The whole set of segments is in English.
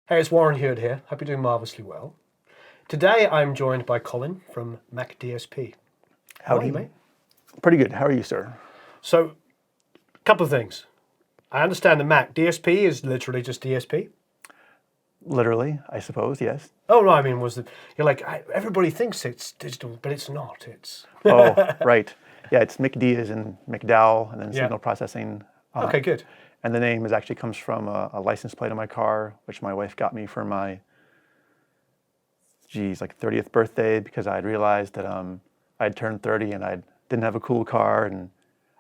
Hey, it's Warren Huart here. Hope you're doing marvellously well. Today I'm joined by Colin from McDSP. How are you, mate? Pretty good. How are you, sir? So, a couple of things. I understand the Mac DSP is literally just DSP. Literally, I suppose, yes. Oh no, I mean, you're like everybody thinks it's digital, but it's not. It's Oh, right. Yeah, it's McD as in McDowell, and then Yeah. signal processing. Okay, good. And the name actually comes from a license plate on my car, which my wife got me for my, 30th birthday, because I had realized that I had turned 30 and I didn't have a cool car, and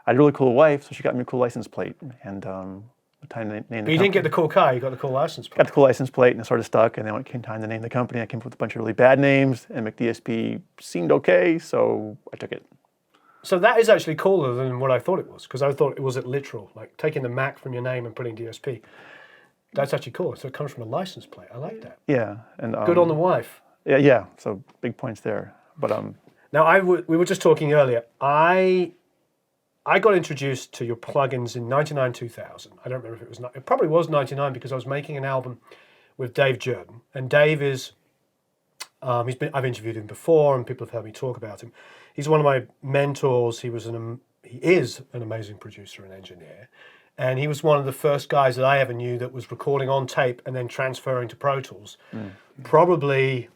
I had a really cool wife, so she got me a cool license plate. And the time to name the But you didn't get the cool car; you got the cool license plate. Got the cool license plate, and it sort of stuck. And then when it came time to name the company, I came up with a bunch of really bad names, and McDSP seemed okay, so I took it. So that is actually cooler than what I thought it was, because I thought it was literal, like taking the Mac from your name and putting DSP. That's actually cool. So it comes from a license plate. I like that. Yeah, and Good on the wife. Yeah. So big points there. But Now, we were just talking earlier. I got introduced to your plugins in 99, 2000. I don't remember if it was, it probably was 99, because I was making an album with Dave Jordan. And Dave is, I've interviewed him before and people have heard me talk about him. He's one of my mentors. He is an amazing producer and engineer. And he was one of the first guys that I ever knew that was recording on tape and then transferring to Pro Tools. Probably,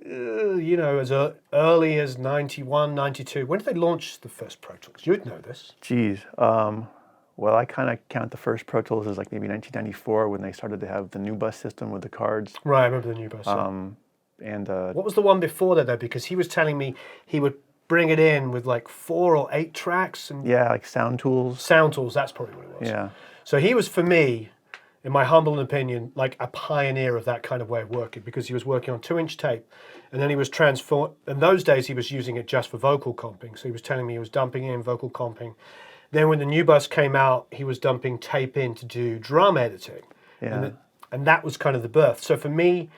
as early as 91, 92. When did they launch the first Pro Tools? You'd know this. Well, I kind of count the first Pro Tools as like maybe 1994, when they started to have the new bus system with the cards. Right, I remember the new bus. What was the one before that, though? Because he was telling me he would bring it in with like 4 or 8 tracks. And yeah, like Sound Tools. Sound Tools, that's probably what it was. Yeah. So he was, for me, in my humble opinion, like a pioneer of that kind of way of working, because he was working on 2-inch tape, and then he was in those days he was using it just for vocal comping. So he was telling me he was dumping in vocal comping. Then when the new bus came out, he was dumping tape in to do drum editing. Yeah. And that was kind of the birth. So for me,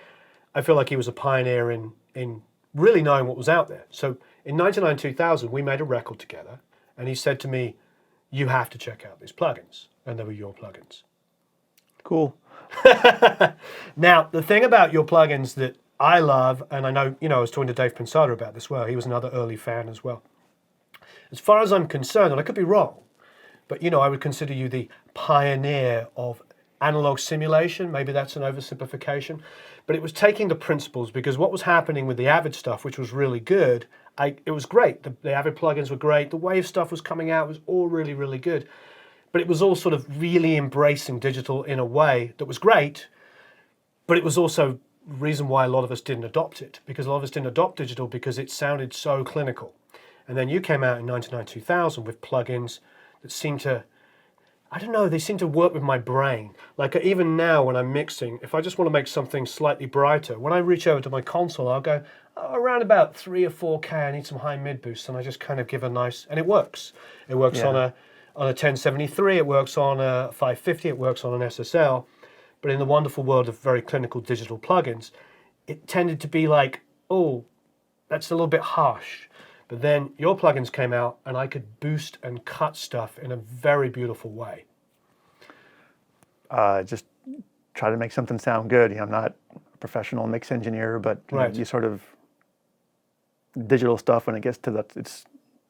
I feel like he was a pioneer in really knowing what was out there. So in 99, 2000, we made a record together, and he said to me, you have to check out these plugins. And they were your plugins. Cool. Now, the thing about your plugins that I love, and I know, I was talking to Dave Pensada about this as well. He was another early fan as well. As far as I'm concerned, and I could be wrong, but, I would consider you the pioneer of analog simulation. Maybe that's an oversimplification. But it was taking the principles, because what was happening with the Avid stuff, which was really good, it was great. The Avid plugins were great. The Wave stuff was coming out. It was all really, really good. But it was all sort of really embracing digital in a way that was great, but it was also the reason why a lot of us didn't adopt it, because a lot of us didn't adopt digital because it sounded so clinical. And then you came out in 99, 2000 with plugins that seemed to, I don't know, they seem to work with my brain. Like even now when I'm mixing, if I just want to make something slightly brighter, when I reach over to my console, I'll go, around about 3 or 4K, I need some high mid boost, and I just kind of give a nice, and it works. It works on a 1073, it works on a 550, it works on an SSL, but in the wonderful world of very clinical digital plugins, it tended to be like, oh, that's a little bit harsh. But then your plugins came out, and I could boost and cut stuff in a very beautiful way. Just try to make something sound good. I'm not a professional mix engineer, but you sort of digital stuff, when it gets to its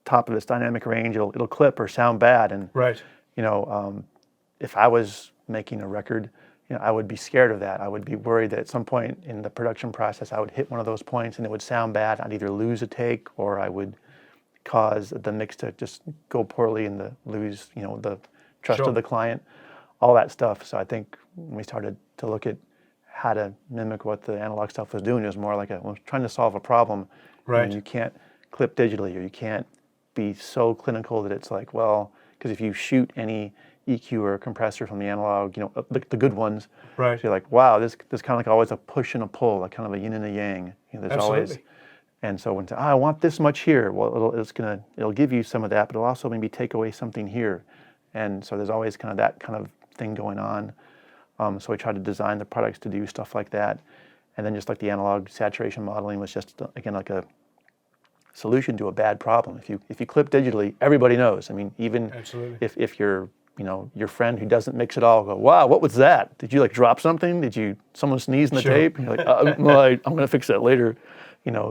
top of its dynamic range, it'll clip or sound bad. And if I was making a record, I would be scared of that. I would be worried that at some point in the production process, I would hit one of those points and it would sound bad. I'd either lose a take, or I would cause the mix to just go poorly and lose, the trust of the client, all that stuff. So I think when we started to look at how to mimic what the analog stuff was doing, it was more like trying to solve a problem. Right. You can't clip digitally, or you can't be so clinical that it's like, well, because if you shoot any EQ or compressor from the analog, the good ones, right? So you're like, wow, there's kind of like always a push and a pull, like kind of a yin and a yang. There's Absolutely. Always, and so when I want this much here, well, it'll give you some of that, but it'll also maybe take away something here, and so there's always kind of that kind of thing going on. So we try to design the products to do stuff like that, and then just like the analog saturation modeling was just again like a solution to a bad problem. If you clip digitally, everybody knows. I mean, even if you're your friend who doesn't mix at all go, wow, what was that? Did you like drop something? Someone sneeze in the Sure. tape? And you're like, well, I'm going to fix that later.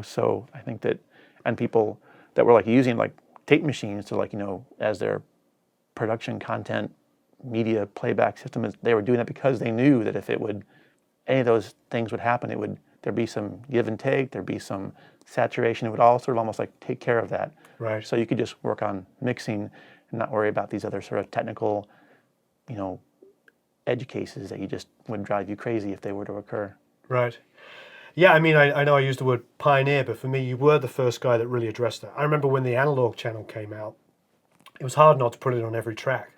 So I think that, and people that were like using like tape machines to like, as their production content media playback system, they were doing that because they knew that if any of those things would happen, there'd be some give and take, there'd be some saturation. It would all sort of almost like take care of that. Right. So you could just work on mixing and not worry about these other sort of technical, edge cases that just would drive you crazy if they were to occur. Right. Yeah, I mean, I know I used the word pioneer, but for me, you were the first guy that really addressed that. I remember when the analog channel came out, it was hard not to put it on every track.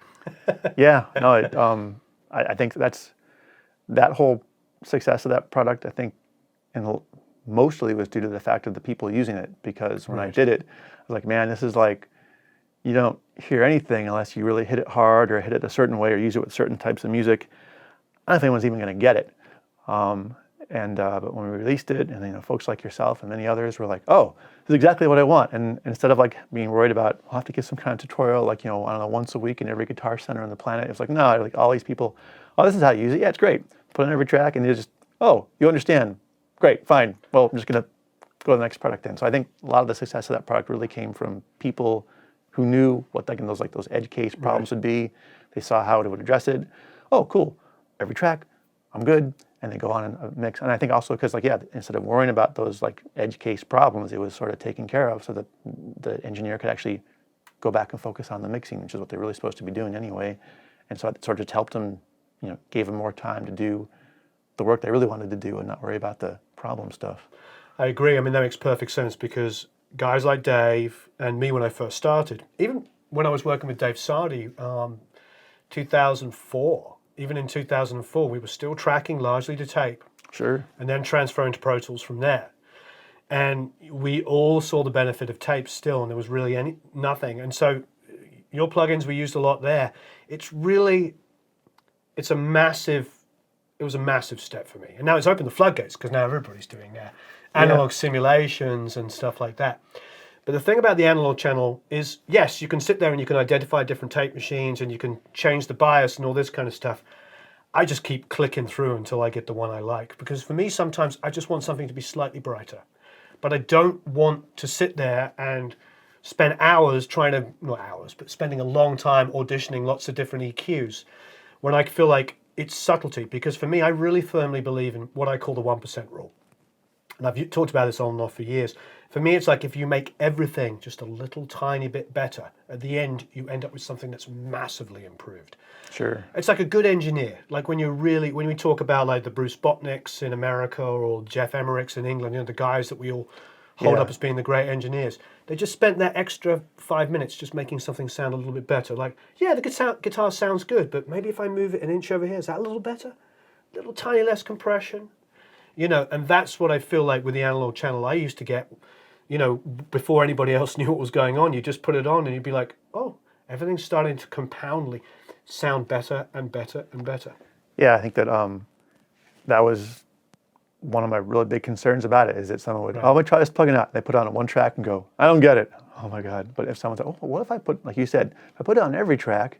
Yeah, no, I think that whole success of that product, I think, mostly was due to the fact of the people using it, because when I did it, I was like, man, this is like, you don't hear anything unless you really hit it hard or hit it a certain way or use it with certain types of music. I don't know if anyone's even going to get it. But when we released it, and folks like yourself and many others were like, oh, this is exactly what I want. And instead of like being worried about, I'll have to get some kind of tutorial, like, I don't know, once a week in every guitar center on the planet. It was like, no, like all these people, oh, this is how you use it. Yeah, it's great. Put it on every track, and you just, oh, you understand. Great, fine. Well, I'm just going to go to the next product then. So I think a lot of the success of that product really came from people who knew what those edge case problems would be. They saw how it would address it. Oh, cool. Every track, I'm good. And they go on and mix. And I think also because, instead of worrying about those edge case problems, it was sort of taken care of so that the engineer could actually go back and focus on the mixing, which is what they're really supposed to be doing anyway. And so it sort of just helped them, gave them more time to do the work they really wanted to do and not worry about the problem stuff. I agree. I mean, that makes perfect sense, because guys like Dave and me, when I first started, even when I was working with Dave Sardi, 2004, even in 2004, we were still tracking largely to tape. Sure. And then transferring to Pro Tools from there. And we all saw the benefit of tape still, and there was really nothing. And so your plugins we used a lot there. It was a massive step for me. And now it's opened the floodgates, because now everybody's doing analog simulations and stuff like that. But the thing about the analog channel is, yes, you can sit there and you can identify different tape machines and you can change the bias and all this kind of stuff. I just keep clicking through until I get the one I like, because for me, sometimes I just want something to be slightly brighter. But I don't want to sit there and spend hours spending a long time auditioning lots of different EQs when I feel like it's subtlety. Because for me, I really firmly believe in what I call the 1% rule. And I've talked about this on and off for years. For me, it's like if you make everything just a little tiny bit better, at the end, you end up with something that's massively improved. Sure. It's like a good engineer. Like when we talk about like the Bruce Botnicks in America or Jeff Emmerichs in England, the guys that we all hold up as being the great engineers, they just spent that extra 5 minutes just making something sound a little bit better. Like, yeah, the guitar sounds good, but maybe if I move it an inch over here, is that a little better? A little tiny less compression? And that's what I feel like with the analog channel I used to get, before anybody else knew what was going on. You just put it on and you'd be like, oh, everything's starting to compoundly sound better and better and better. Yeah, I think that that was one of my really big concerns about it, is that someone would, I'm going to try this plugin out. They put it on one track and go, I don't get it. Oh my God. But if someone's like, oh, what if I put, like you said, if I put it on every track,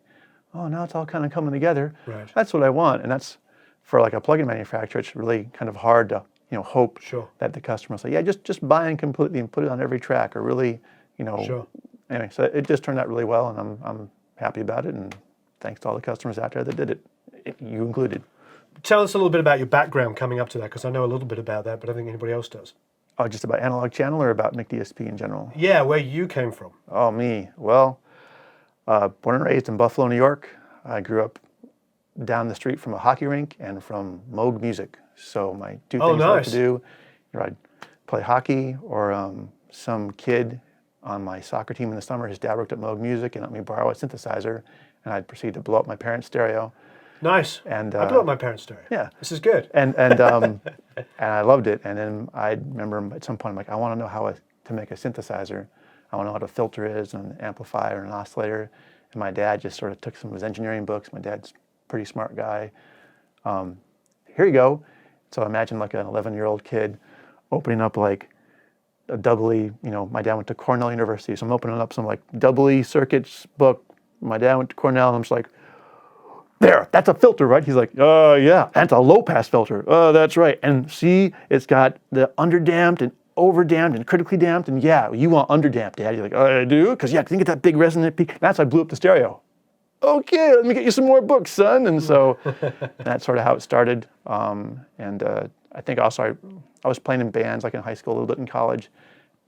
oh, now it's all kind of coming together. Right. That's what I want. And that's, for like a plugin manufacturer, it's really kind of hard to, hope that the customer will say, yeah, just buy in completely and put it on every track, or really, Anyway, so it just turned out really well, and I'm happy about it. And thanks to all the customers out there that did it, you included. Tell us a little bit about your background coming up to that, because I know a little bit about that, but I don't think anybody else does. Oh, just about analog channel or about McDSP in general? Yeah, where you came from. Oh, me. Well, born and raised in Buffalo, New York. I grew up down the street from a hockey rink and from Moog Music. So my two things I like to do, I'd play hockey, or some kid on my soccer team in the summer, his dad worked at Moog Music and let me borrow a synthesizer, and I'd proceed to blow up my parents' stereo. Nice. And I blew up my parents' stereo. Yeah. This is good. And and I loved it. And then I remember at some point, I'm like, I want to know how to make a synthesizer. I want to know what a filter is, and an amplifier, and an oscillator. And my dad just sort of took some of his engineering books. My dad's a pretty smart guy. Here you go. So imagine like an 11-year-old kid opening up like a doubly, my dad went to Cornell University, so I'm opening up some like doubly circuits book. My dad went to Cornell, and I'm just like, there, that's a filter, right? He's like, oh yeah, that's a low pass filter. Oh, that's right. And see, it's got the underdamped and overdamped and critically damped. And yeah, you want underdamped, Dad. You're like, oh, I do? Because yeah, you get that big resonant peak. That's why I blew up the stereo. Okay, let me get you some more books, son. And so that's sort of how it started. I think also I was playing in bands like in high school, a little bit in college,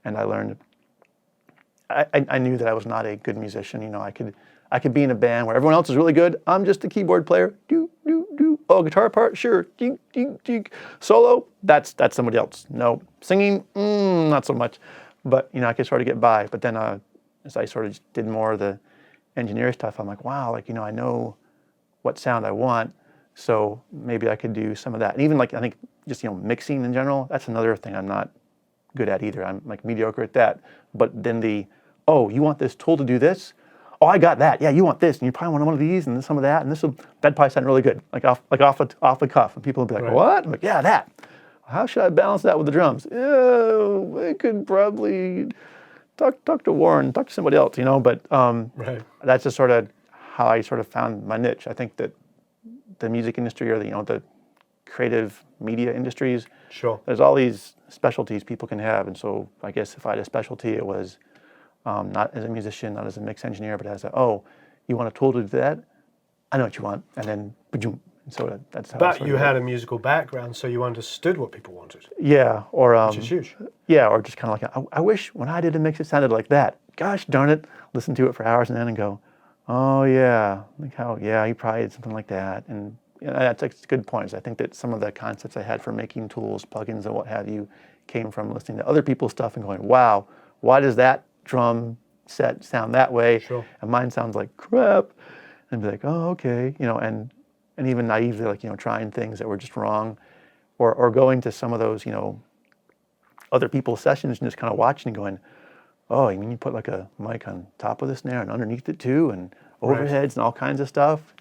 and I learned, I knew that I was not a good musician. You know, I could be in a band where everyone else is really good. I'm just a keyboard player. Do, do, do. Oh, guitar part? Sure. Ding, ding, ding. Solo? That's somebody else. No. Singing? Not so much. But, you know, I could sort of get by. But then as I sort of did more of the engineering stuff, I'm like, wow, like, you know, I know what sound I want. So maybe I could do some of that. And even like, I think just, you know, mixing in general, that's another thing I'm not good at either. I'm like mediocre at that. But then oh, you want this tool to do this? Oh, I got that. Yeah, you want this, and you probably want one of these, and some of that, and that probably sound really good, like off the cuff, and people will be like, right. What? I'm like, yeah, that. How should I balance that with the drums? I could probably talk to Warren, talk to somebody else, you know. But right. That's just sort of how I sort of found my niche. I think that the music industry or the creative media industries, sure, there's all these specialties people can have, and so I guess if I had a specialty, it was. Not as a musician, not as a mix engineer, but as you want a tool to do that? I know what you want. And then, boom. So that's how. But you had a musical background, so you understood what people wanted. Yeah, or which is huge. Yeah, or just kind of like, I wish when I did a mix it sounded like that. Gosh darn it! Listen to it for hours and go, oh yeah, like how you probably did something like that. And that's like good points. I think that some of the concepts I had for making tools, plugins, and what have you, came from listening to other people's stuff and going, wow, why does that drum set sound that way, sure, and mine sounds like crap, and be like, oh, okay, you know, and even naively, like, you know, trying things that were just wrong, or going to some of those, you know, other people's sessions and just kind of watching and going, oh, you mean you put like a mic on top of the snare and underneath it too, and overheads right. and all kinds of stuff,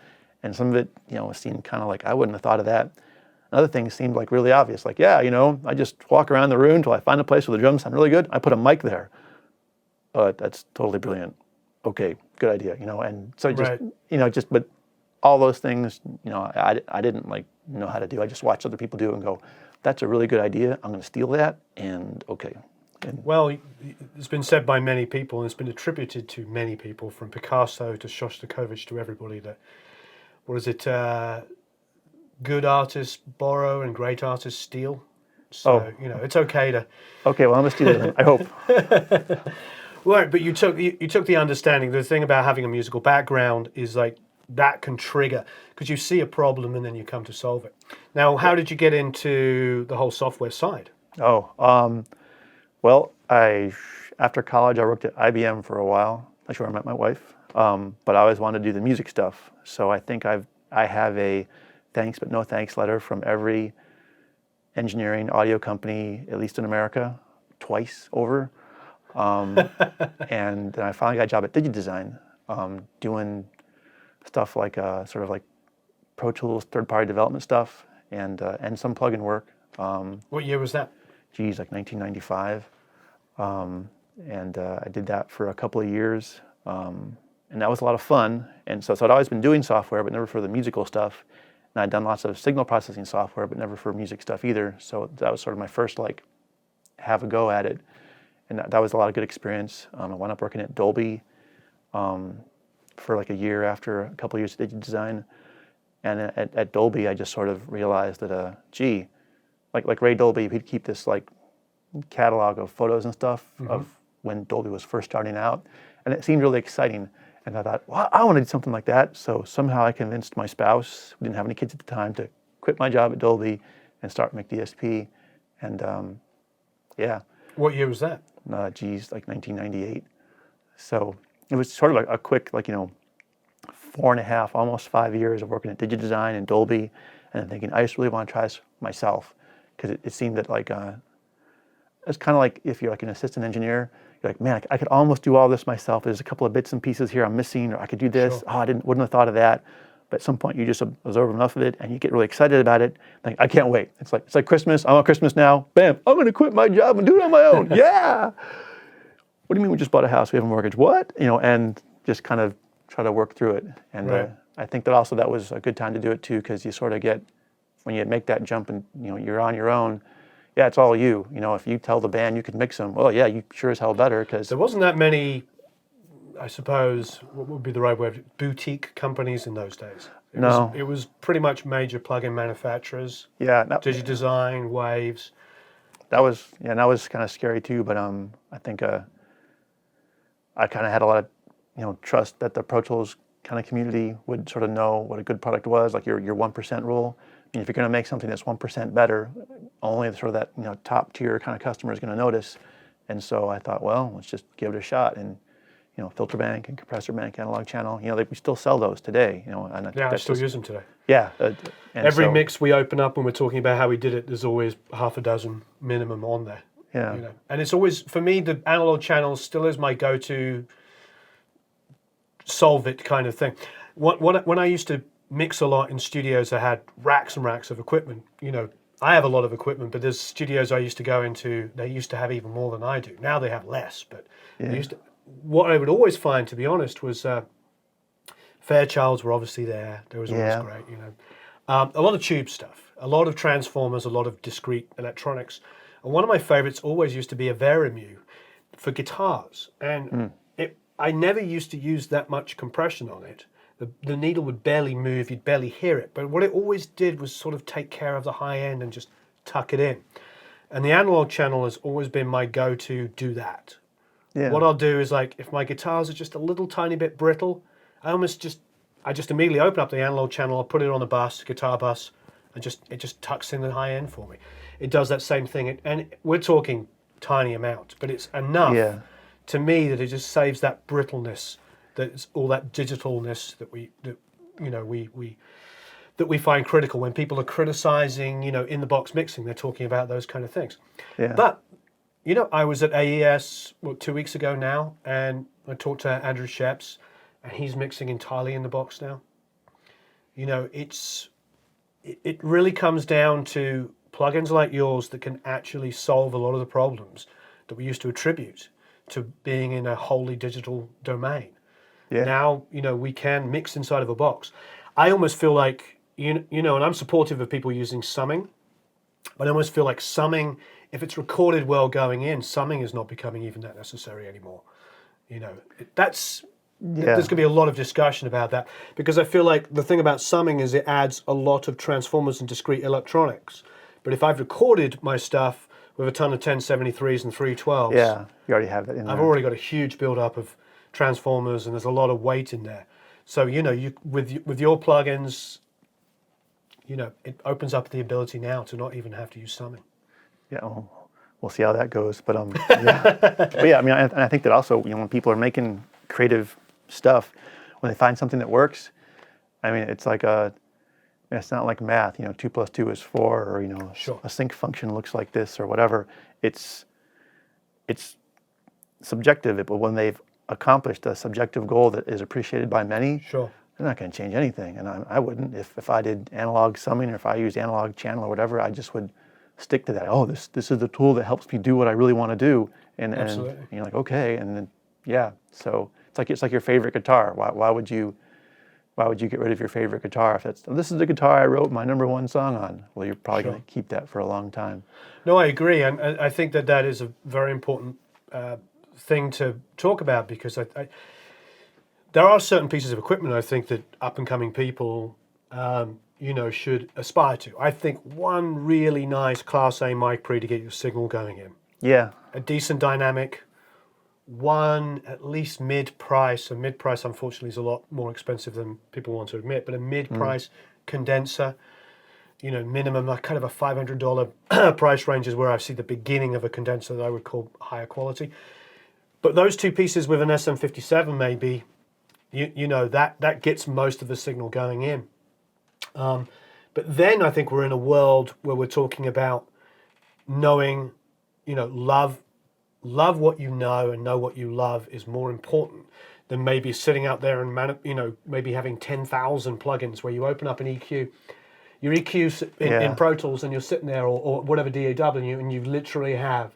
and some of it, you know, seemed kind of like I wouldn't have thought of that. Other things seemed like really obvious, like, yeah, you know, I just walk around the room until I find a place where the drums sound really good. I put a mic there. That's totally brilliant. Okay, good idea, you know. And so just, right. you know, but all those things, you know, I didn't like know how to do. I just watched other people do it and go, that's a really good idea. I'm going to steal that, and okay. And well, it's been said by many people, and it's been attributed to many people, from Picasso to Shostakovich to everybody, that, what is it, good artists borrow and great artists steal. So, you know, it's okay to... Okay, well, I'm going to steal it, I hope. Right, but you took the understanding. The thing about having a musical background is like that can trigger, because you see a problem and then you come to solve it. Now, how did you get into the whole software side? Oh, well, after college I worked at IBM for a while. That's where I met my wife. But I always wanted to do the music stuff. So I think I have a thanks but no thanks letter from every engineering audio company, at least in America, twice over. And then I finally got a job at DigiDesign, doing stuff like sort of like Pro Tools third-party development stuff and some plugin work. What year was that? Geez, like 1995. I did that for a couple of years, and that was a lot of fun. And so I'd always been doing software, but never for the musical stuff. And I'd done lots of signal processing software, but never for music stuff either. So that was sort of my first like have a go at it. And that was a lot of good experience. I wound up working at Dolby for like a year after a couple of years at DigiDesign. And at Dolby, I just sort of realized that, gee, like Ray Dolby, he'd keep this like catalog of photos and stuff of when Dolby was first starting out. And it seemed really exciting. And I thought, well, I want to do something like that. So somehow I convinced my spouse, we didn't have any kids at the time, to quit my job at Dolby and start McDSP. And yeah. What year was that? Like 1998. So it was sort of a quick, 4.5, almost 5 years of working at DigiDesign and Dolby, and then thinking, I just really want to try this myself, because it seemed that it's kind of like if you're like an assistant engineer, you're like, man, I could almost do all this myself. There's a couple of bits and pieces here I'm missing, or I could do this. Sure. Oh, wouldn't have thought of that. But at some point, you just absorb enough of it, and you get really excited about it. Like, I can't wait. It's like Christmas. I want Christmas now. Bam! I'm going to quit my job and do it on my own. Yeah. What do you mean we just bought a house? We have a mortgage. What? And just kind of try to work through it. And right. I think that also that was a good time to do it too, because you sort of get, when you make that jump and you're on your own, yeah, it's all you. If you tell the band you can mix them, well, yeah, you sure as hell better, because There wasn't that many, I suppose, what would be the right word, boutique companies in those days. It was pretty much major plug-in manufacturers. Yeah, DigiDesign, Waves. that was kind of scary too. But I think I kind of had a lot of trust that the Pro Tools kind of community would sort of know what a good product was, like your 1% rule. I mean, if you're going to make something that's 1% better, only sort of that top tier kind of customer is going to notice. And so I thought, well, let's just give it a shot. And filter bank and compressor bank, analog channel, we still sell those today. And Yeah, I still use them today. Yeah. Every mix we open up when we're talking about how we did it, there's always half a dozen minimum on there. Yeah. And it's always, for me, the analog channel still is my go-to solve it kind of thing. When I used to mix a lot in studios, I had racks and racks of equipment. I have a lot of equipment, but there's studios I used to go into, they used to have even more than I do. Now they have less, but they used to. What I would always find, to be honest, was Fairchilds were obviously there. There was always great, a lot of tube stuff, a lot of transformers, a lot of discrete electronics. And one of my favorites always used to be a Verimu for guitars. And I never used to use that much compression on it. The needle would barely move, you'd barely hear it. But what it always did was sort of take care of the high end and just tuck it in. And the analog channel has always been my go-to do that. Yeah. What I'll do is, like, if my guitars are just a little tiny bit brittle, I just immediately open up the analog channel, I'll put it on the bus, guitar bus, and it just tucks in the high end for me. It does that same thing, and we're talking tiny amounts, but it's enough to me that it just saves that brittleness, that's all that digitalness that we find critical when people are criticizing, in the box mixing. They're talking about those kind of things. Yeah. But I was at AES 2 weeks ago now, and I talked to Andrew Sheps, and he's mixing entirely in the box now. It really comes down to plugins like yours that can actually solve a lot of the problems that we used to attribute to being in a wholly digital domain. Yeah. Now, we can mix inside of a box. I almost feel like, and I'm supportive of people using summing, but I almost feel like summing, if it's recorded well going in, summing is not becoming even that necessary anymore. There's going to be a lot of discussion about that, because I feel like the thing about summing is it adds a lot of transformers and discrete electronics. But if I've recorded my stuff with a ton of 1073s and 312s, yeah, you already have that in there. I've already got a huge build-up of transformers, and there's a lot of weight in there. So, with your plugins, it opens up the ability now to not even have to use summing. Yeah, well, we'll see how that goes. But yeah, but yeah. I mean, I think that also, when people are making creative stuff, when they find something that works, I mean, it's like it's not like math. 2 + 2 is 4, or Sure. a sync function looks like this or whatever. It's subjective, but when they've accomplished a subjective goal that is appreciated by many, Sure. they're not going to change anything. And I wouldn't. If I did analog summing, or if I used analog channel or whatever, I just would stick to that. Oh, this is the tool that helps me do what I really want to do. And you're like, okay. And then, so it's like your favorite guitar. Why would you get rid of your favorite guitar if this is the guitar I wrote my #1 song on? Well, you're probably going to keep that for a long time. No, I agree. And I think that is a very important thing to talk about, because there are certain pieces of equipment I think that up-and-coming people should aspire to. I think one really nice Class A mic pre to get your signal going in. Yeah. A decent dynamic. One at least mid-price. A mid-price, unfortunately, is a lot more expensive than people want to admit, but a mid-price condenser, minimum, like kind of a $500 price range is where I see the beginning of a condenser that I would call higher quality. But those two pieces with an SM57 maybe, that gets most of the signal going in. But then I think we're in a world where we're talking about knowing, love what you know, and know what you love is more important than maybe sitting out there and maybe having 10,000 plugins where you open up an EQ, your EQ's in Pro Tools, and you're sitting there, or whatever DAW, and you literally have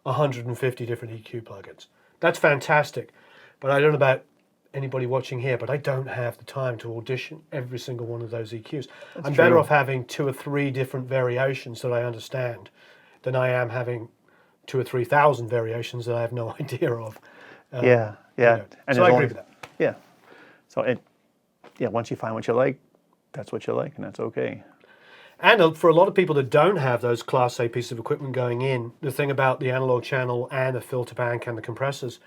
150 different EQ plugins. That's fantastic, but I don't know about anybody watching here, but I don't have the time to audition every single one of those EQs. I'm better off having 2 or 3 different variations that I understand than I am having 2,000 or 3,000 variations that I have no idea of. Yeah. And so I agree with that. Yeah. So once you find what you like, that's what you like, and that's okay. And for a lot of people that don't have those Class A pieces of equipment going in, the thing about the analog channel and the filter bank and the compressors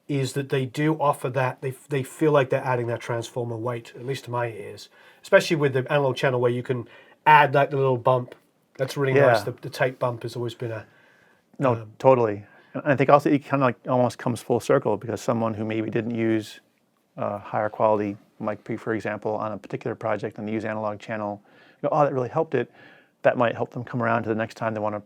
is that they do offer that. They feel like they're adding that transformer weight, at least to my ears, especially with the analog channel where you can add like the little bump. That's really nice. The tape bump has always been a... No, totally. And I think also it kind of like almost comes full circle because someone who maybe didn't use higher quality mic pre, for example, on a particular project and they use analog channel, oh, that really helped it. That might help them come around to the next time they want to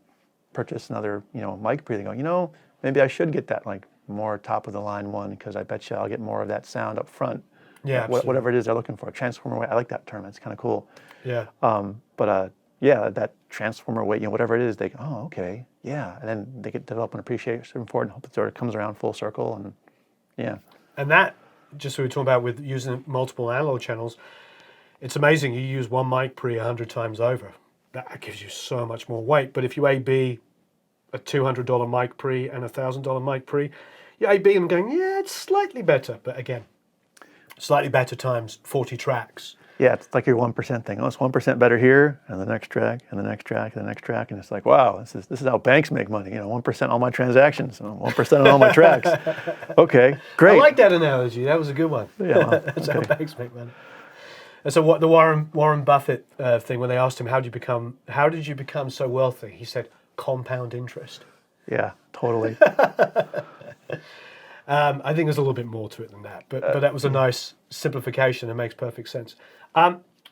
purchase another, mic pre. They go, maybe I should get that like more top of the line one because I bet you I'll get more of that sound up front. Yeah, whatever it is they're looking for. Transformer weight. I like that term. It's kind of cool. Yeah. That transformer weight, whatever it is, they go, oh, okay, yeah, and then they get develop an appreciation for it and hope it sort of comes around full circle, and yeah. And that, just so we were talking about with using multiple analog channels, it's amazing. You use one mic pre 100 times over. That gives you so much more weight. But if you A/B a $200 mic pre and a $1,000 mic pre, you A/B them going, yeah, it's slightly better. But again, slightly better times 40 tracks. Yeah, it's like your 1% thing. Oh, it's 1% better here, and the next track, and the next track, and the next track, and it's like, wow, this is how banks make money. 1% on my transactions, 1% on all my tracks. Okay, great. I like that analogy. That was a good one. Yeah, that's how banks make money. And so, what the Warren Buffett thing, when they asked him, how did you become so wealthy? He said, compound interest. Yeah, totally. I think there's a little bit more to it than that, but that was a nice simplification. It makes perfect sense.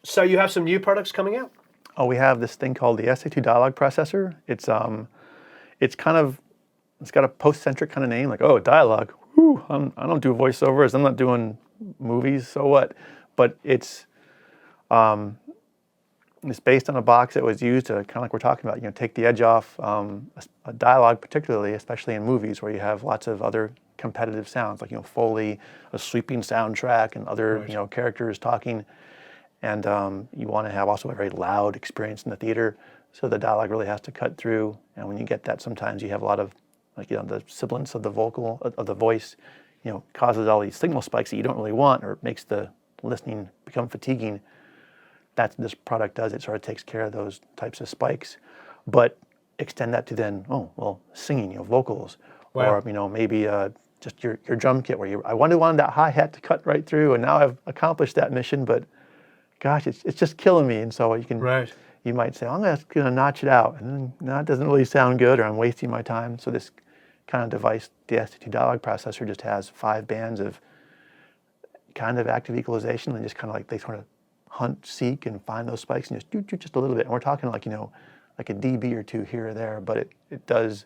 So you have some new products coming out? Oh, we have this thing called the SA-2 Dialog Processor. It's got a post-centric kind of name, like, oh, dialogue. Whew, I don't do voiceovers. I'm not doing movies. So what? But it's based on a box that was used to kind of like we're talking about. Take the edge off a dialogue, particularly, especially in movies where you have lots of other competitive sounds, like Foley, a sweeping soundtrack, and other characters talking. And you want to have also a very loud experience in the theater, so the dialogue really has to cut through. And when you get that, sometimes you have a lot of the sibilance of the voice, causes all these signal spikes that you don't really want, or makes the listening become fatiguing. That's this product does. It sort of takes care of those types of spikes, but extend that to then singing, vocals, wow. Or maybe just your drum kit where I wanted that hi-hat to cut right through, and now I've accomplished that mission, but gosh, it's just killing me. And so you might say, I'm just going to notch it out, and then that doesn't really sound good, or I'm wasting my time. So this kind of device, the SA-2 Dialog Processor, just has 5 bands of kind of active equalization, and just kind of like they sort of hunt, seek, and find those spikes, and just do just a little bit. And we're talking like like a dB or 2 here or there, but it does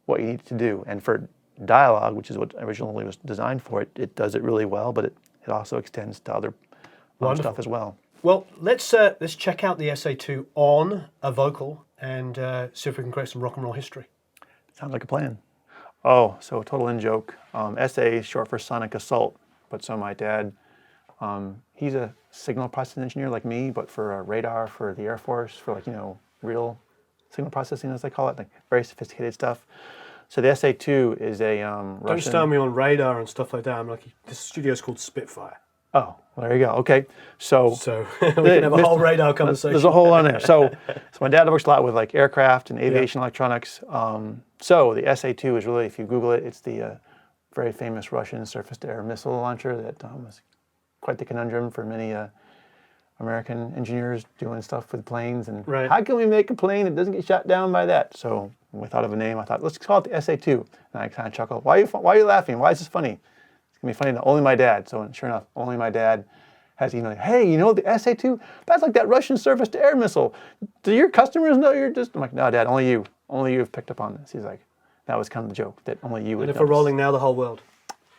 what you need to do. And for dialogue, which is what originally was designed for, it does it really well, but it also extends to other stuff as well. Well, let's check out the SA-2 on a vocal and see if we can create some rock and roll history. Sounds like a plan. Oh, so total in-joke. SA is short for Sonic Assault, but so my dad, he's a signal processing engineer like me, but for radar for the Air Force, for real signal processing, as they call it, like very sophisticated stuff. So the SA-2 is a Russian... Don't start me on radar and stuff like that. I'm like, this studio's called Spitfire. Oh, well, there you go. Okay, so we can have a whole radar conversation. There's a whole on there. So my dad works a lot with like aircraft and aviation electronics. So the SA-2 is really, if you Google it, it's the very famous Russian surface-to-air missile launcher that was quite the conundrum for many American engineers doing stuff with planes. And how can we make a plane that doesn't get shot down by that? So when we thought of a name, I thought, let's call it the SA-2. And I kind of chuckled. Why are you laughing? Why is this funny? It's going to be funny to only my dad. So sure enough, only my dad has emailed, hey, the SA-2? That's like that Russian surface-to-air missile. Do your customers know you're just... I'm like, no, Dad, only you. Only you have picked up on this. He's like, that was kind of the joke, that only you would And if notice. we're rolling now, the whole world.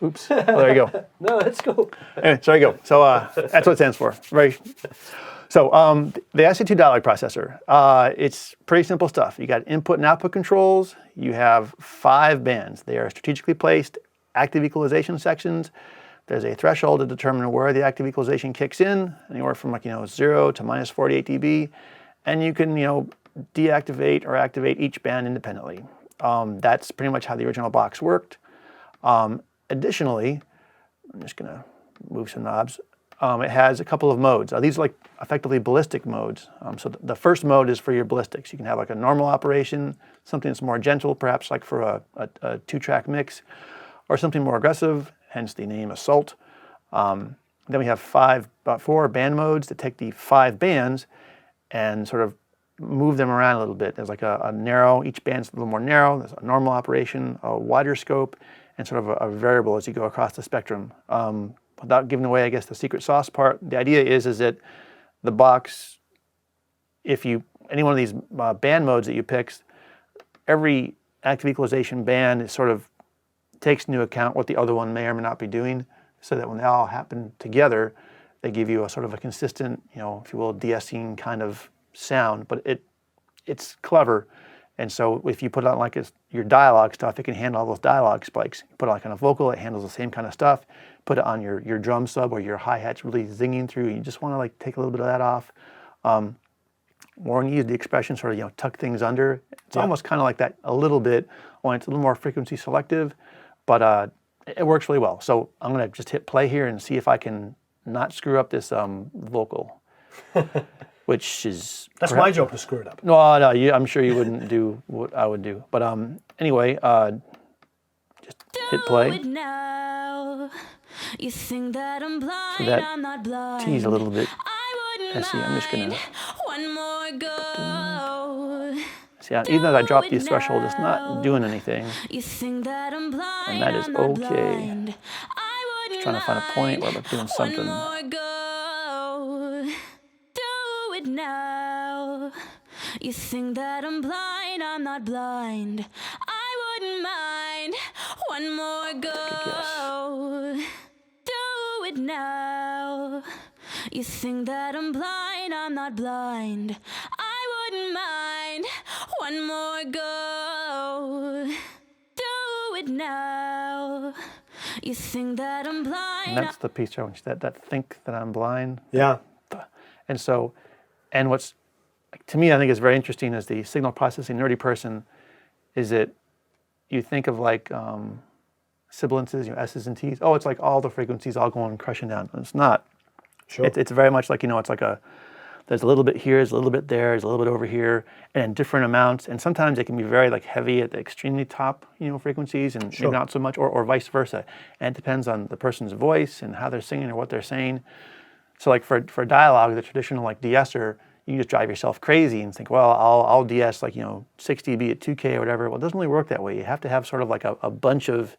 Oops. Well, there you go. No, that's cool. Anyway, so there you go. So that's what it stands for. So the SA-2 Dialog Processor, it's pretty simple stuff. You got input and output controls. You have 5 bands. They are strategically placed active equalization sections. there's a threshold to determine where the active equalization kicks in, anywhere from 0 to minus 48 dB, and you can deactivate or activate each band independently. That's pretty much how the original box worked. Additionally, I'm just going to move some knobs. It has a couple of modes. These are effectively ballistic modes. So the first mode is for your ballistics. You can have a normal operation, something that's more gentle, perhaps like for a two-track mix, or something more aggressive, hence the name Assault. Then we have 4 band modes that take the 5 bands and sort of move them around a little bit. There's a narrow, each band's a little more narrow. There's a normal operation, a wider scope, and sort of a variable as you go across the spectrum. Without giving away, I guess, the secret sauce part, the idea is that the box, any one of these band modes that you pick, every active equalization band is sort of takes into account what the other one may or may not be doing, so that when they all happen together, they give you a sort of a consistent, if you will, de-essing kind of sound. But it's clever. And so if you put it on your dialogue stuff, it can handle all those dialogue spikes. You put it on a vocal, it handles the same kind of stuff. Put it on your drum sub or your hi-hat's really zinging through. You just want to take a little bit of that off. Warren used the expression sort of, tuck things under. It's almost kind of like that a little bit, only it's a little more frequency selective, but it works really well. So I'm going to just hit play here and see if I can not screw up this vocal. Which is... That's my job to screw it up. No, I'm sure you wouldn't do what I would do. But anyway, just hit play. You think that I'm blind, so that I'm not blind. tease a little bit. See, I'm just going to... One more go. See, even though I dropped the threshold, it's not doing anything. You think that I'm blind, and that is okay. Just trying to find a point where I'm doing something. One more go. Do it now. You think that I'm blind, I'm not blind. I wouldn't mind. One more go. Do it now. You think that I'm blind, I'm not blind. I wouldn't mind. One more go. Do it now. You think that I'm blind. And that's the piece that think that I'm blind. Yeah. And so, and what's, to me, I think is very interesting as the signal processing nerdy person, is that you think of sibilances, S's and T's. Oh, it's like all the frequencies all going crashing down. And it's not. Sure. It's very much like, it's like there's a little bit here, there's a little bit there, there's a little bit over here, and in different amounts. And sometimes it can be very heavy at the extremely top, frequencies, and sure. maybe not so much, or vice versa. And it depends on the person's voice and how they're singing or what they're saying. So for dialogue, the traditional de-esser, you can just drive yourself crazy and think, well, I'll de-ess 6 dB at 2K or whatever. Well, it doesn't really work that way. You have to have sort of a bunch of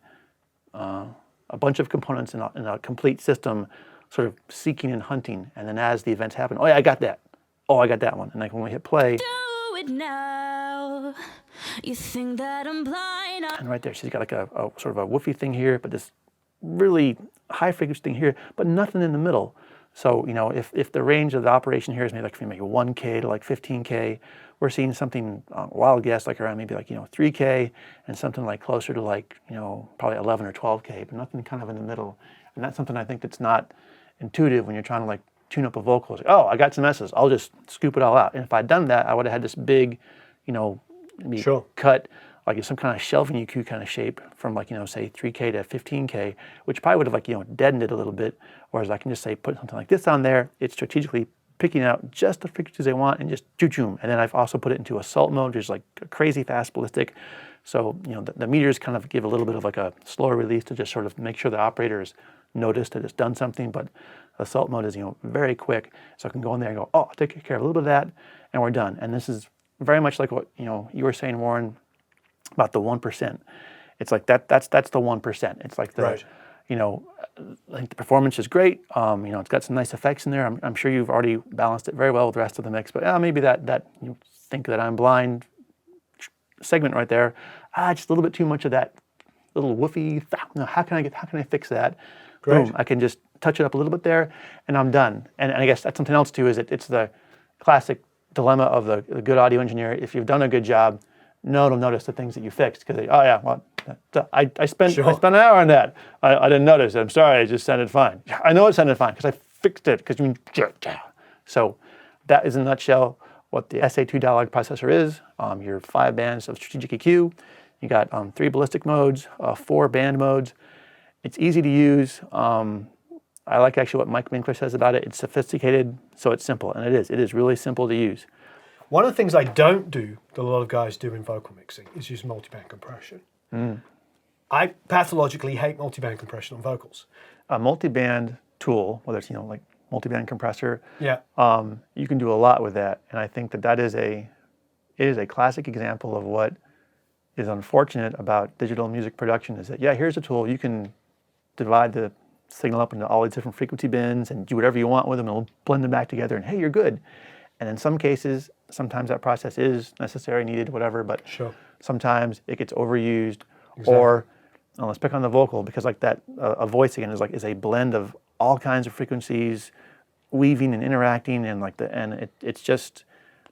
components in a complete system, sort of seeking and hunting. And then as the events happen, oh yeah, I got that. Oh, I got that one. And when we hit play, do it now. You think that I'm blind. And right there, she's got a sort of a woofy thing here, but this really high frequency thing here, but nothing in the middle. So, if the range of the operation here is maybe 1K to 15K, we're seeing something, wild guess, around maybe 3K, and something closer to probably 11 or 12K, but nothing kind of in the middle. And that's something I think that's not intuitive when you're trying to tune up a vocal. It's oh, I got some S's, I'll just scoop it all out. And if I'd done that, I would have had this big, maybe sure. cut, some kind of shelving EQ kind of shape from say 3K to 15K, which probably would have deadened it a little bit. Whereas I can just say put something like this on there. It's strategically picking out just the frequencies I want and just choo-choo. And then I've also put it into assault mode, which is a crazy fast ballistic. So the meters kind of give a little bit of a slower release to just sort of make sure the operator has noticed that it's done something. But assault mode is very quick, so I can go in there and go, oh, I'll take care of a little bit of that, and we're done. And this is very much like what you were saying, Warren, about the 1%. It's that's the 1%. It's the right. I think the performance is great. It's got some nice effects in there. I'm sure you've already balanced it very well with the rest of the mix. But maybe that you think that I'm blind segment right there. Just a little bit too much of that little woofy. How can I fix that? Great. Boom! I can just touch it up a little bit there, and I'm done. And I guess that's something else too. Is it's the classic dilemma of the good audio engineer. If you've done a good job, no one will notice the things that you fixed because oh yeah, well, I spent Sure. an hour on that. I didn't notice. I'm sorry. It just sounded fine. I know it sounded fine because I fixed it. Because you mean, so that is in a nutshell what the SA-2 Dialog Processor is. Your 5 bands of strategic EQ. You got 3 ballistic modes, 4 band modes. It's easy to use. I like actually what Mike Winkler says about it. It's sophisticated, so it's simple, and it is. It is really simple to use. One of the things I don't do that a lot of guys do in vocal mixing is use multiband compression. I pathologically hate multiband compression on vocals. A multiband tool, whether it's like multiband compressor, Yeah. you can do a lot with that, and I think that is a classic example of what is unfortunate about digital music production. Is that here's a tool, you can divide the signal up into all these different frequency bins and do whatever you want with them, and it'll blend them back together, and hey, you're good. And in some cases, sometimes that process is necessary, needed, whatever, but Sure. sometimes it gets overused. Exactly. Or let's pick on the vocal, because like that, a voice again is a blend of all kinds of frequencies, weaving and interacting, and it's just,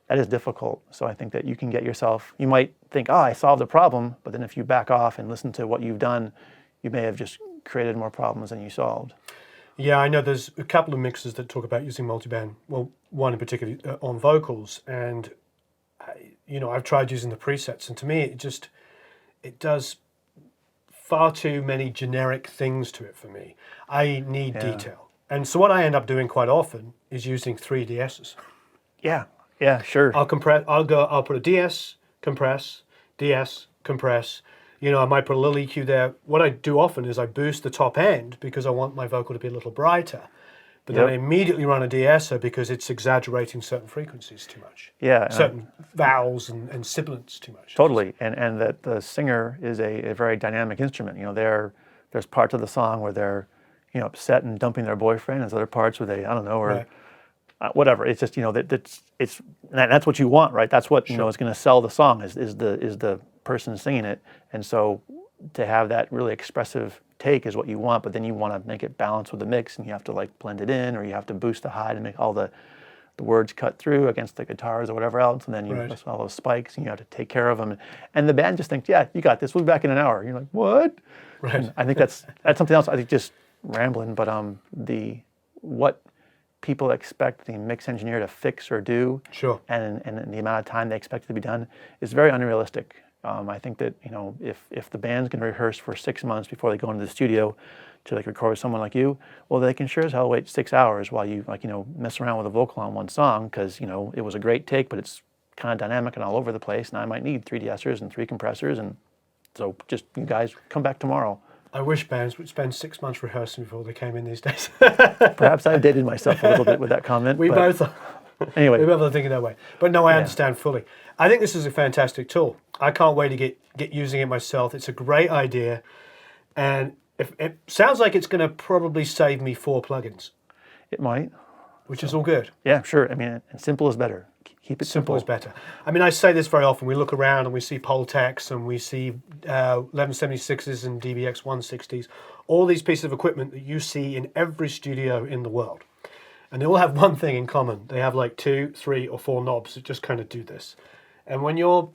that is difficult. So I think that you can get yourself, you might think, I solved the problem, but then if you back off and listen to what you've done, you may have just created more problems than you solved. Yeah, I know there's a couple of mixers that talk about using multiband. Well, one in particular on vocals, and I've tried using the presets, and to me, it does far too many generic things to it for me. I need detail, and so what I end up doing quite often is using 3 DSs. Yeah, sure. I'll put a DS, compress, DS, compress. I might put a little EQ there. What I do often is I boost the top end because I want my vocal to be a little brighter. But then I immediately run a de-esser because it's exaggerating certain frequencies too much. Yeah. Certain vowels and sibilants too much. Totally. And that the singer is a very dynamic instrument. There's parts of the song where they're, upset and dumping their boyfriend. There's other parts where they, I don't know, or whatever. It's just, that's what you want, right? That's what, is going to sell the song is the person singing it. And so to have that really expressive take is what you want, but then you want to make it balance with the mix, and you have to blend it in, or you have to boost the high to make all the words cut through against the guitars or whatever else, and then you have all those spikes, and you have to take care of them. And the band just thinks, you got this, we'll be back in an hour. You're like, what? Right. And I think that's something else. I think just rambling, but what people expect the mix engineer to fix or do, and the amount of time they expect it to be done is very unrealistic. I think that if the band's going to rehearse for 6 months before they go into the studio to record with someone like you, well, they can sure as hell wait 6 hours while you mess around with a vocal on one song, because it was a great take, but it's kind of dynamic and all over the place, and I might need 3 de-essers and 3 compressors, and so just you guys come back tomorrow. I wish bands would spend 6 months rehearsing before they came in these days. Perhaps I dated myself a little bit with that comment. We both are. Anyway. We both are thinking that way. But no, I understand fully. I think this is a fantastic tool. I can't wait to get using it myself. It's a great idea. And it sounds like it's going to probably save me 4 plugins. It might. Which is all good. Yeah, sure. I mean, and simple is better. Keep it simple. Simple is better. I mean, I say this very often. We look around and we see Pultecs and we see 1176s and DBX 160s. All these pieces of equipment that you see in every studio in the world. And they all have one thing in common. They have 2, 3, or 4 knobs that just kind of do this. And when you're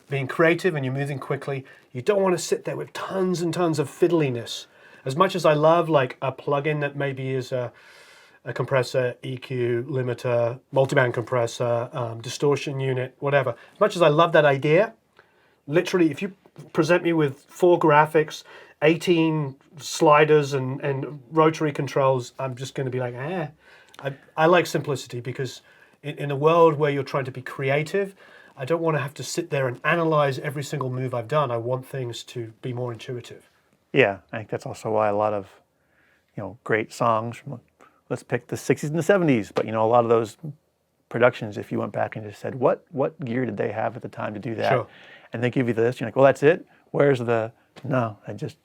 being creative and you're moving quickly, you don't want to sit there with tons and tons of fiddliness. As much as I love a plugin that maybe is a compressor, EQ, limiter, multiband compressor, distortion unit, whatever. As much as I love that idea, literally, if you present me with 4 graphics, 18 sliders and rotary controls, I'm just going to be like, I like simplicity, because in a world where you're trying to be creative, I don't want to have to sit there and analyze every single move I've done. I want things to be more intuitive. Yeah, I think that's also why a lot of, great songs from, let's pick the 60s and the 70s, but a lot of those productions, if you went back and just said, what gear did they have at the time to do that? Sure. And they give you this, you're like, well, that's it? Where's no,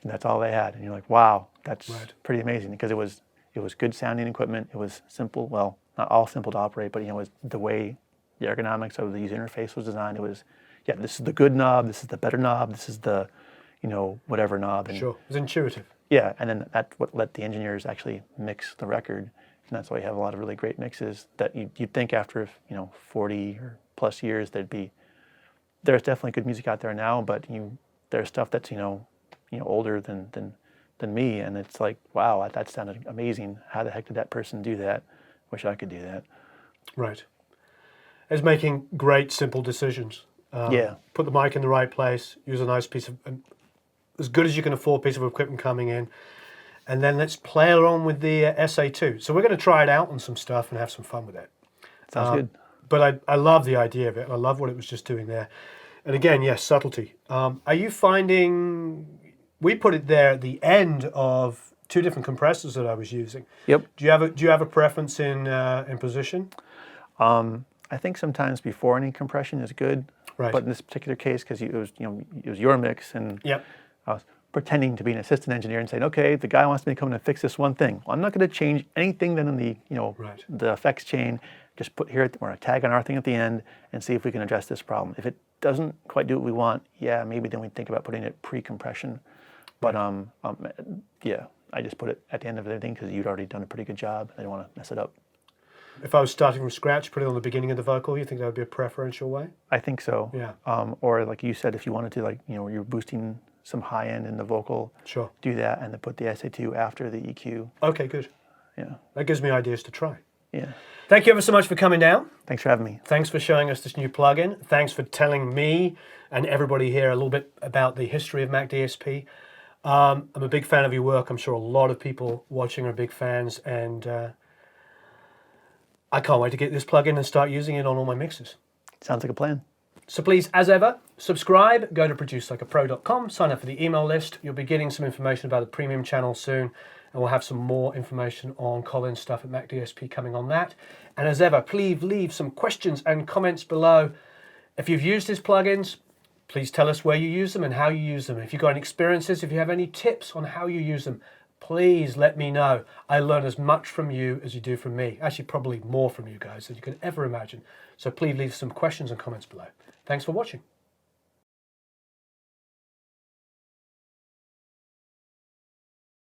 that's all they had. And you're like, wow, that's pretty amazing, because it was good sounding equipment. It was simple, well, not all simple to operate, but it was the way the ergonomics of the user interface was designed. It was, this is the good knob, this is the better knob, this is the, whatever knob. And, sure, it was intuitive. Yeah, and then that's what let the engineers actually mix the record. And that's why you have a lot of really great mixes that you'd think after 40 or plus years there's definitely good music out there now, but there's stuff that's older than me, and it's like, wow, that sounded amazing. How the heck did that person do that? Wish I could do that. Right. It's making great, simple decisions. Yeah. Put the mic in the right place, use a nice piece of, as good as you can afford piece of equipment coming in, and then let's play along with the SA-2. So we're going to try it out on some stuff and have some fun with it. Sounds good. But I love the idea of it, and I love what it was just doing there. And again, yes, subtlety. Are you finding, we put it there at the end of 2 different compressors that I was using. Yep. Do you have a preference in position? I think sometimes before any compression is good. Right. But in this particular case, because it was your mix, and Yep. I was pretending to be an assistant engineer and saying, okay, the guy wants me to come in and fix this one thing. Well, I'm not going to change anything then in the Right. the effects chain. Just put here or a tag on our thing at the end and see if we can address this problem. If it doesn't quite do what we want, yeah, maybe then we think about putting it pre-compression. But yeah, I just put it at the end of everything because you'd already done a pretty good job. I didn't want to mess it up. If I was starting from scratch, put it on the beginning of the vocal, you think that would be a preferential way? I think so. Yeah. Or like you said, if you wanted to, you're boosting some high end in the vocal, Sure. do that and then put the SA-2 after the EQ. Okay, good. Yeah. That gives me ideas to try. Yeah. Thank you ever so much for coming down. Thanks for having me. Thanks for showing us this new plugin. Thanks for telling me and everybody here a little bit about the history of McDSP. I'm a big fan of your work. I'm sure a lot of people watching are big fans, and I can't wait to get this plugin and start using it on all my mixes. Sounds like a plan. So please, as ever, subscribe, go to producelikeapro.com, sign up for the email list. You'll be getting some information about the premium channel soon, and we'll have some more information on Colin's stuff at McDSP coming on that. And as ever, please leave some questions and comments below. If you've used his plugins, please tell us where you use them and how you use them. If you've got any experiences, if you have any tips on how you use them, please let me know. I learn as much from you as you do from me. Actually, probably more from you guys than you could ever imagine. So please leave some questions and comments below. Thanks for watching.